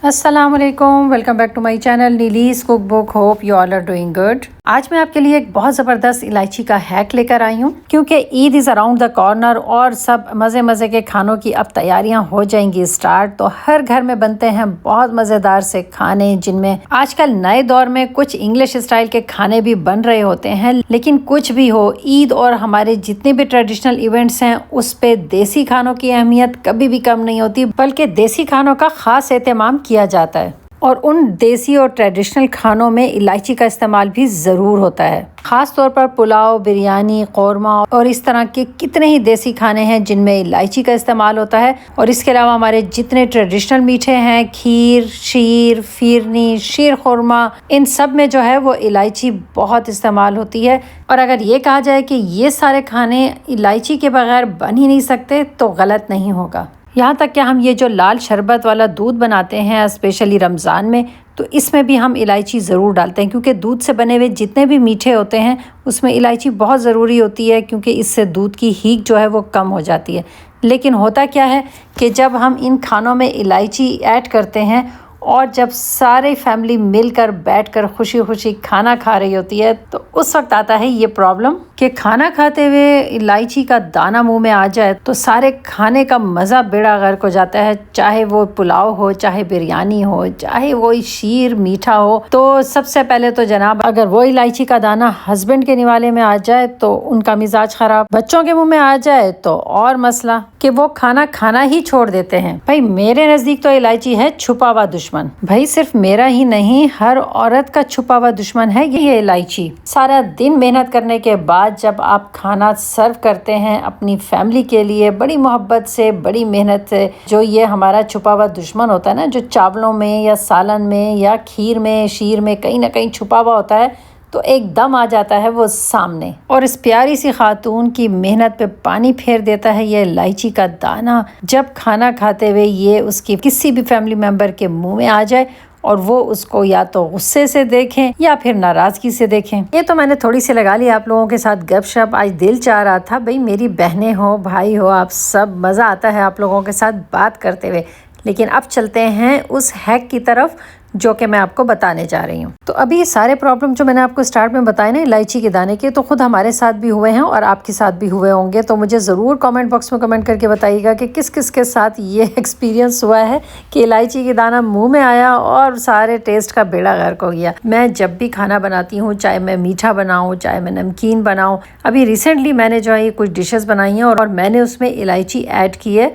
अस्सलामुअलैकुम, welcome back to my channel Neeli's cook book. Hope you all are doing good. आज मैं आपके लिए एक बहुत ज़बरदस्त इलायची का हैक लेकर आई हूँ, क्योंकि Eid is around the corner और सब मज़े मज़े के खानों की अब तैयारियां हो जाएंगी स्टार्ट। तो हर घर में बनते हैं बहुत मज़ेदार से खाने, जिनमें आजकल नए दौर में कुछ इंग्लिश स्टाइल के खाने भी बन रहे होते हैं। लेकिन कुछ भी हो, ईद और हमारे जितने भी ट्रेडिशनल इवेंट्स हैं उस पे देसी खानों की अहमियत कभी भी कम नहीं होती, बल्कि देसी खानों का ख़ास एहतमाम किया जाता है। और उन देसी और ट्रेडिशनल खानों में इलायची का इस्तेमाल भी ज़रूर होता है। ख़ास तौर पर पुलाव, बिरयानी, कौरमा और इस तरह के कितने ही देसी खाने हैं जिनमें इलायची का इस्तेमाल होता है। और इसके अलावा हमारे जितने ट्रेडिशनल मीठे हैं, खीर, शीर, फिरनी, शीर खुरमा, इन सब में जो है वो इलायची बहुत इस्तेमाल होती है। और अगर ये कहा जाए कि ये सारे खाने इलायची के बगैर बन ही नहीं सकते तो गलत नहीं होगा। यहाँ तक कि हम ये जो लाल शरबत वाला दूध बनाते हैं स्पेशली रमज़ान में, तो इसमें भी हम इलायची ज़रूर डालते हैं, क्योंकि दूध से बने हुए जितने भी मीठे होते हैं उसमें इलायची बहुत ज़रूरी होती है, क्योंकि इससे दूध की हीक जो है वो कम हो जाती है। लेकिन होता क्या है कि जब हम इन खानों में इलायची ऐड करते हैं और जब सारे फैमिली मिलकर बैठकर खुशी खुशी खाना खा रही होती है, तो उस वक्त आता है ये प्रॉब्लम कि खाना खाते हुए इलायची का दाना मुंह में आ जाए तो सारे खाने का मज़ा बेड़ा गर्क हो जाता है। चाहे वो पुलाव हो, चाहे बिरयानी हो, चाहे वो शीर मीठा हो। तो सबसे पहले तो जनाब, अगर वो इलायची का दाना हस्बैंड के निवाले में आ जाए तो उनका मिजाज ख़राब, बच्चों के मुँह में आ जाए तो और मसला कि वो खाना खाना ही छोड़ देते हैं। भाई मेरे नज़दीक तो इलायची है छुपा हुआ दुश्मन। भाई सिर्फ मेरा ही नहीं, हर औरत का छुपा हुआ दुश्मन है ये इलायची। सारा दिन मेहनत करने के बाद जब आप खाना सर्व करते हैं अपनी फैमिली के लिए बड़ी मोहब्बत से, बड़ी मेहनत से, जो ये हमारा छुपा हुआ दुश्मन होता है ना, जो चावलों में या सालन में या खीर में, शीर में कहीं ना कहीं छुपा हुआ होता है, तो एकदम आ जाता है वो सामने। और इस प्यारी सी खातून की मेहनत पे पानी फेर देता है ये इलायची का दाना। जब खाना खाते हुए ये उसकी किसी भी फैमिली मेम्बर के मुंह में आ जाए और वो उसको या तो गुस्से से देखें या फिर नाराज़गी से देखें। ये तो मैंने थोड़ी सी लगा ली आप लोगों के साथ गपशप। आज दिल चाह रहा था भाई मेरी बहनें हो, भाई हो, आप सब, मज़ा आता है आप लोगों के साथ बात करते हुए। लेकिन अब चलते हैं उस हैक की तरफ जो कि मैं आपको बताने जा रही हूँ। तो अभी ये सारे प्रॉब्लम जो मैंने आपको स्टार्ट में बताए ना इलायची के दाने के, तो खुद हमारे साथ भी हुए हैं और आपके साथ भी हुए होंगे। तो मुझे ज़रूर कमेंट बॉक्स में कमेंट करके बताइएगा कि किस किस के साथ ये एक्सपीरियंस हुआ है कि इलायची के दाना मुंह में आया और सारे टेस्ट का बेड़ा गर्क हो गया। मैं जब भी खाना बनाती हूँ, चाहे मैं मीठा बनाऊँ, चाहे मैं नमकीन बनाऊँ, अभी रिसेंटली मैंने जो है ये कुछ डिशेस बनाई हैं और मैंने उसमें इलायची ऐड की है।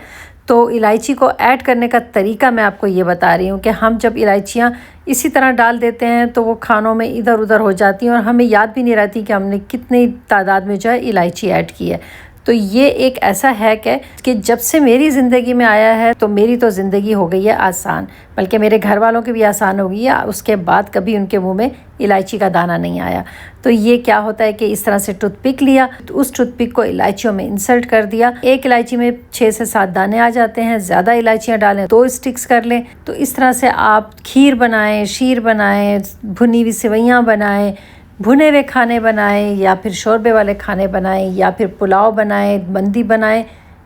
तो इलायची को ऐड करने का तरीका मैं आपको ये बता रही हूँ कि हम जब इलायचियाँ इसी तरह डाल देते हैं तो वो खानों में इधर उधर हो जाती हैं और हमें याद भी नहीं रहती कि हमने कितनी तादाद में जो है इलायची ऐड की है। तो ये एक ऐसा हैक है कि जब से मेरी ज़िंदगी में आया है तो मेरी तो ज़िंदगी हो गई है आसान, बल्कि मेरे घर वालों की भी आसान हो गई है। उसके बाद कभी उनके मुंह में इलायची का दाना नहीं आया। तो ये क्या होता है कि इस तरह से टूथपिक लिया, तो उस टूथपिक को इलायचियों में इंसर्ट कर दिया। एक इलायची में 6 से 7 दाने आ जाते हैं। ज़्यादा इलायचियाँ डालें 2 स्टिक्स कर लें। तो इस तरह से आप खीर बनाएं, शीर बनाएं, भुनी हुई सेवइयाँ बनाएं, भुने हुए खाने बनाएं, या फिर शोरबे वाले खाने बनाएं, या फिर पुलाव बनाएं, मंदी बनाएं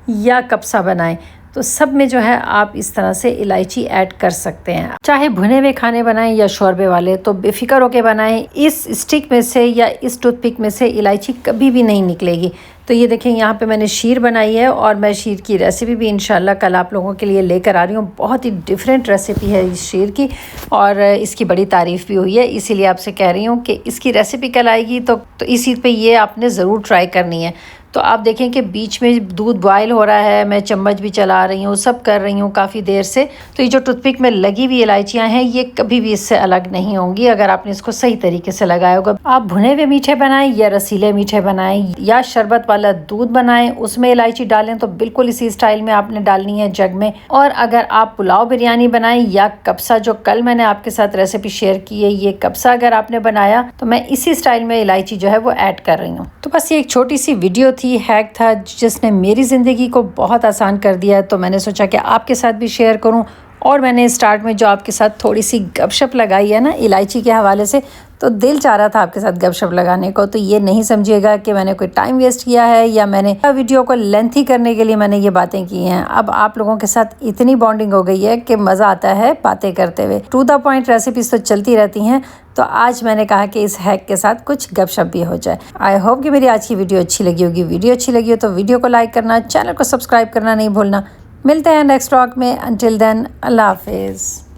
या कब्सा बनाएं। तो सब में जो है आप इस तरह से इलायची ऐड कर सकते हैं। चाहे भुने हुए खाने बनाएं या शोरबे वाले, तो बेफिक्र होके बनाएं। इस स्टिक में से या इस टूथपिक में से इलायची कभी भी नहीं निकलेगी। तो ये देखें, यहाँ पे मैंने शीर बनाई है और मैं शीर की रेसिपी भी इंशाल्लाह कल आप लोगों के लिए लेकर आ रही हूँ। बहुत ही डिफरेंट रेसिपी है इस शीर की और इसकी बड़ी तारीफ़ भी हुई है, इसीलिए आपसे कह रही हूँ कि इसकी रेसिपी कल आएगी तो इसी पे ये आपने ज़रूर ट्राई करनी है। तो आप देखें कि बीच में दूध बॉयल हो रहा है, मैं चम्मच भी चला रही हूँ, सब कर रही हूँ काफ़ी देर से। तो ये जो टूथपिक में लगी हुई इलायचियाँ हैं ये कभी भी इससे अलग नहीं होंगी अगर आपने इसको सही तरीके से लगाया होगा। आप भुने हुए मीठे बनाएं या रसीले मीठे बनाएं या शरबत वाला दूध बनाएं, उसमें इलायची डालें तो बिल्कुल इसी स्टाइल में आपने डालनी है जग में। और अगर आप पुलाव बिरयानी बनाएं या कब्सा, जो कल मैंने आपके साथ रेसिपी शेयर की है, ये कब्सा अगर आपने बनाया तो मैं इसी स्टाइल में इलायची जो है वो ऐड कर रही हूँ। तो बस ये एक छोटी सी वीडियो थी, हैक था, जिसने मेरी ज़िंदगी को बहुत आसान कर दिया है। तो मैंने सोचा कि आपके साथ भी शेयर करूं और मैंने स्टार्ट में जो आपके साथ थोड़ी सी गपशप लगाई है ना इलायची के हवाले से, तो दिल चाह रहा था आपके साथ गपशप लगाने को। तो ये नहीं समझिएगा कि मैंने कोई टाइम वेस्ट किया है या मैंने वीडियो को लेंथी करने के लिए मैंने ये बातें की हैं। अब आप लोगों के साथ इतनी बॉन्डिंग हो गई है कि मज़ा आता है बातें करते हुए। टू द पॉइंट रेसिपीज़ तो चलती रहती हैं, तो आज मैंने कहा कि इस हैक के साथ कुछ गपशप भी हो जाए। आई होप कि मेरी आज की वीडियो अच्छी लगी होगी। वीडियो अच्छी लगी हो तो वीडियो को लाइक करना, चैनल को सब्सक्राइब करना नहीं भूलना। मिलते हैं नेक्स्ट व्लॉग में। अंटिल देन, अल्लाह हाफिज़।